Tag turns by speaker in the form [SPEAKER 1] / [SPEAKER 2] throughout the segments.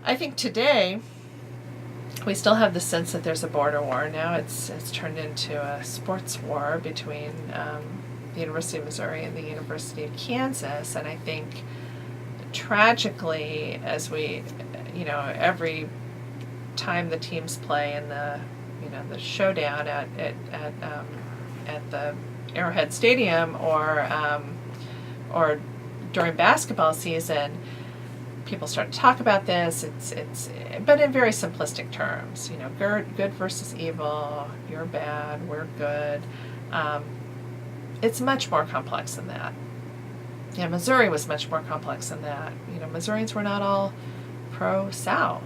[SPEAKER 1] I think today we still have the sense that there's a border war. Now it's turned into a sports war between the University of Missouri and the University of Kansas, and I think tragically, as we, every time the teams play in the showdown at the Arrowhead Stadium or during basketball season, people start to talk about this. But in very simplistic terms. Good versus evil. You're bad. We're good. It's much more complex than that. Yeah, Missouri was much more complex than that. Missourians were not all pro-South.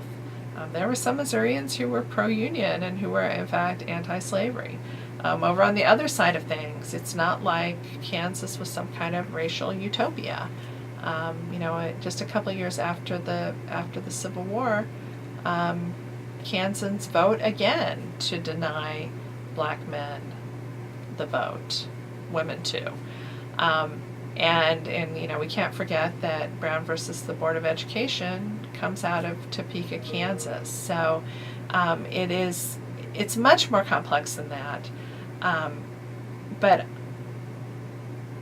[SPEAKER 1] There were some Missourians who were pro-Union and who were, in fact, anti-slavery. Over on the other side of things, it's not like Kansas was some kind of racial utopia. Just a couple of years after the Civil War, Kansans vote again to deny black men the vote, women too. And we can't forget that Brown versus the Board of Education comes out of Topeka, Kansas. So it's much more complex than that. But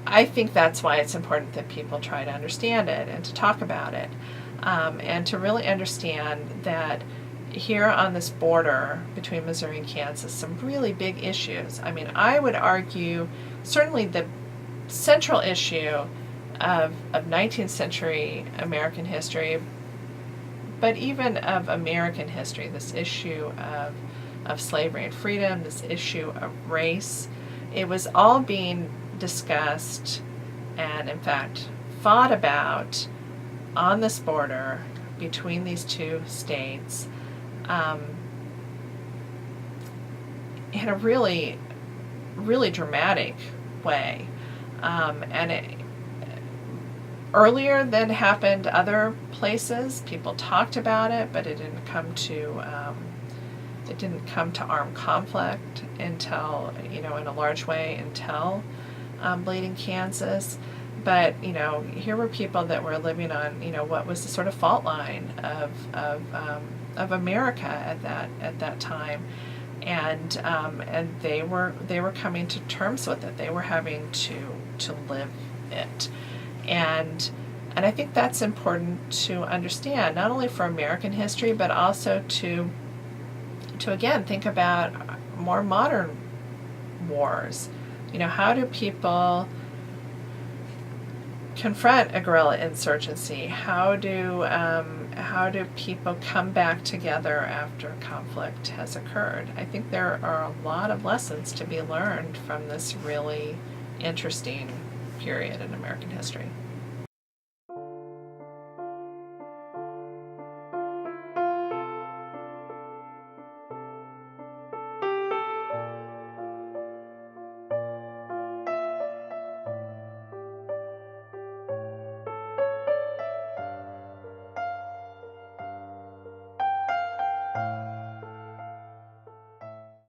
[SPEAKER 1] I think that's why it's important that people try to understand it and to talk about it, and to really understand that here on this border between Missouri and Kansas, some really big issues. I mean, I would argue certainly the central issue of 19th century American history, but even of American history, this issue of slavery and freedom, this issue of race, it was all being discussed and, in fact, fought about on this border between these two states in a really, really dramatic way. And earlier than happened other places, people talked about it, but it didn't come to armed conflict until, in a large way, until Bleeding Kansas. But here were people that were living on what was the sort of fault line of America at that time, and they were coming to terms with it. They were having to live it, and I think that's important to understand, not only for American history, but also to again think about more modern wars. How do people confront a guerrilla insurgency? How do people come back together after conflict has occurred? I think there are a lot of lessons to be learned from this really interesting period in American history.